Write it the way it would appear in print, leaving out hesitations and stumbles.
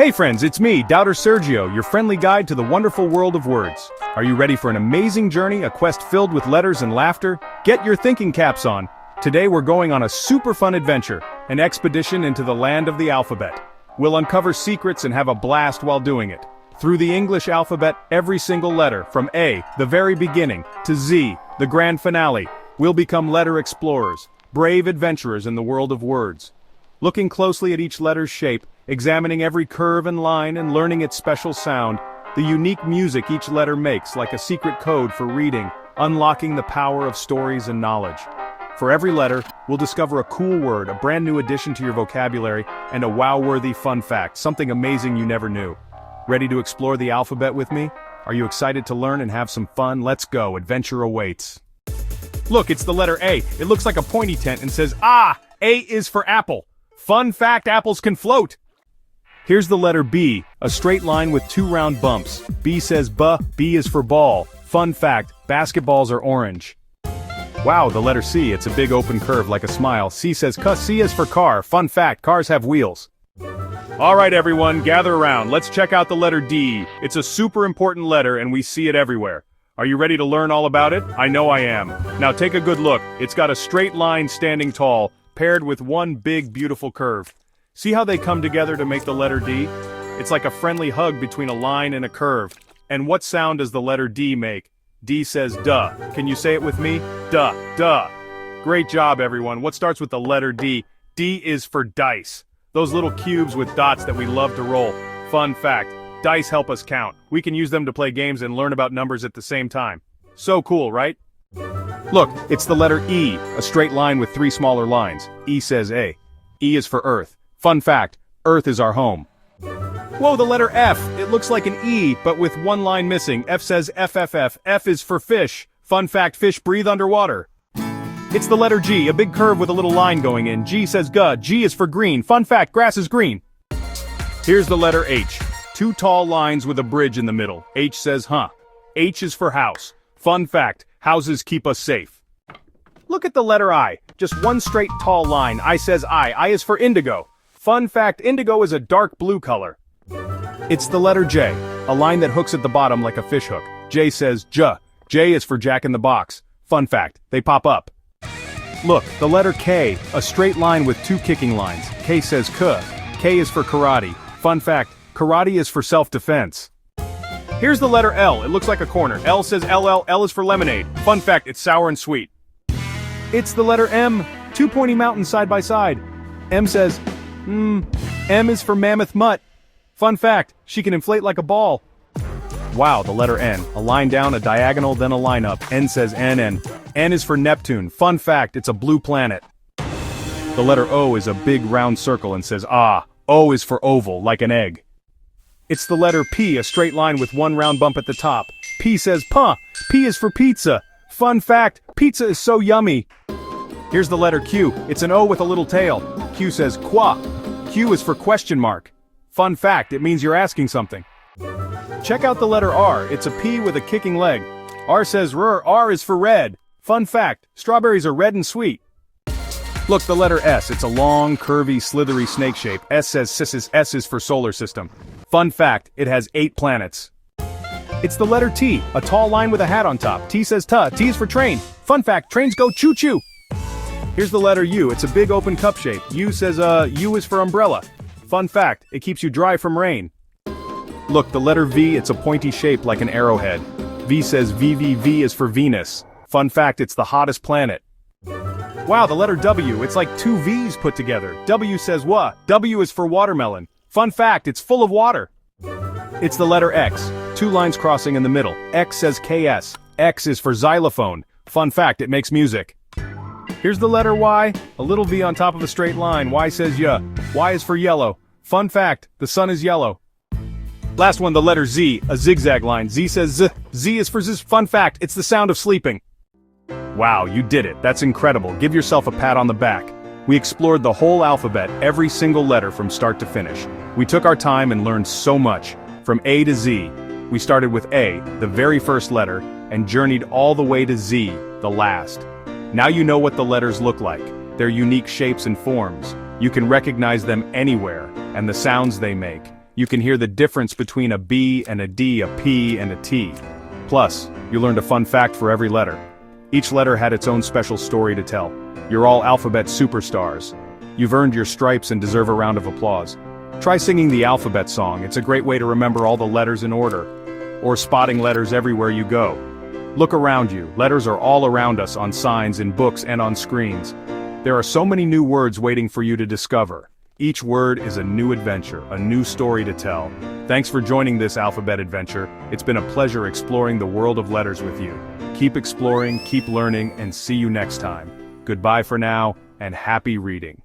Hey friends, it's me, Doubter Sergio, your friendly guide to the wonderful world of words. Are you ready for an amazing journey, a quest filled with letters and laughter? Get your thinking caps on. Today we're going on a super fun adventure, an expedition into the land of the alphabet. We'll uncover secrets and have a blast while doing it. Through the English alphabet, every single letter, from A, the very beginning, to Z, the grand finale, we'll become letter explorers, brave adventurers in the world of words. Looking closely at each letter's shape, examining every curve and line and learning its special sound, the unique music each letter makes like a secret code for reading, unlocking the power of stories and knowledge. For every letter, we'll discover a cool word, a brand new addition to your vocabulary, and a wow-worthy fun fact, something amazing you never knew. Ready to explore the alphabet with me? Are you excited to learn and have some fun? Let's go, adventure awaits. Look, it's the letter A. It looks like a pointy tent and says, A is for apple. Fun fact, apples can float. Here's the letter B, a straight line with two round bumps. B says B is for ball. Fun fact, basketballs are orange. Wow, the letter C, it's a big open curve like a smile. C says C is for car. Fun fact, cars have wheels. Alright everyone, gather around. Let's check out the letter D. It's a super important letter and we see it everywhere. Are you ready to learn all about it? I know I am. Now take a good look. It's got a straight line standing tall, paired with one big beautiful curve. See how they come together to make the letter D? It's like a friendly hug between a line and a curve. And what sound does the letter D make? D says duh. Can you say it with me? Duh, duh. Great job everyone. What starts with the letter D? D is for dice. Those little cubes with dots that we love to roll. Fun fact, dice help us count. We can use them to play games and learn about numbers at the same time. So cool, right? Look, it's the letter E, a straight line with three smaller lines. E says A. E is for Earth. Fun fact, Earth is our home. Whoa, the letter F. It looks like an E, but with one line missing. F says FFF. F is for fish. Fun fact, fish breathe underwater. It's the letter G, a big curve with a little line going in. G says G. G is for green. Fun fact, grass is green. Here's the letter H. Two tall lines with a bridge in the middle. H says huh. H is for house. Fun fact, houses keep us safe. Look at the letter I. Just one straight tall line. I says I. I is for indigo. Fun fact, indigo is a dark blue color. It's the letter J, a line that hooks at the bottom like a fish hook. J says J. J is for Jack in the Box. Fun fact, they pop up. Look, the letter K, a straight line with two kicking lines. K says K. K is for karate. Fun fact, karate is for self-defense. Here's the letter L. It looks like a corner. L says LL. L is for lemonade. Fun fact, it's sour and sweet. It's the letter M, two pointy mountains side by side. M says, M is for Mammoth Mutt. Fun fact, she can inflate like a ball. Wow, the letter N, a line down, a diagonal, then a line up. N says N. N is for Neptune. Fun fact, it's a blue planet. The letter O is a big round circle and says ah. O is for oval, like an egg. It's the letter P, a straight line with one round bump at the top. P says puh. P is for pizza. Fun fact, pizza is so yummy. Here's the letter Q. It's an O with a little tail. Q says qua. Q is for question mark. Fun fact, it means you're asking something. Check out the letter R. It's a P with a kicking leg. R says R. R is for red. Fun fact, strawberries are red and sweet. Look, the letter S. It's a long, curvy, slithery snake shape. S says S is for solar system. Fun fact, it has 8 planets. It's the letter T, a tall line with a hat on top. T says T is for train. Fun fact, trains go choo-choo. Here's the letter U. It's a big open cup shape. U says U is for umbrella. Fun fact, it keeps you dry from rain. Look, the letter V. It's a pointy shape like an arrowhead. V says V is for Venus. Fun fact, it's the hottest planet. Wow, the letter W. It's like two V's put together. W says what? W is for watermelon. Fun fact, it's full of water. It's the letter X. Two lines crossing in the middle. X says KS. X is for xylophone. Fun fact, it makes music. Here's the letter Y, a little V on top of a straight line. Y says yeah. Y is for yellow. Fun fact, the sun is yellow. Last one, the letter Z, a zigzag line. Z says Z. Z is for Z. Fun fact, it's the sound of sleeping. Wow, you did it. That's incredible. Give yourself a pat on the back. We explored the whole alphabet, every single letter from start to finish. We took our time and learned so much. From A to Z. We started with A, the very first letter, and journeyed all the way to Z, the last. Now you know what the letters look like, their unique shapes and forms. You can recognize them anywhere, and the sounds they make. You can hear the difference between a B and a D, a P and a T. Plus, you learned a fun fact for every letter. Each letter had its own special story to tell. You're all alphabet superstars. You've earned your stripes and deserve a round of applause. Try singing the alphabet song. It's a great way to remember all the letters in order. Or spotting letters everywhere you go. Look around you. Letters are all around us, on signs, in books, and on screens. There are so many new words waiting for you to discover. Each word is a new adventure, a new story to tell. Thanks for joining this alphabet adventure. It's been a pleasure exploring the world of letters with you. Keep exploring, keep learning, and see you next time. Goodbye for now, and happy reading.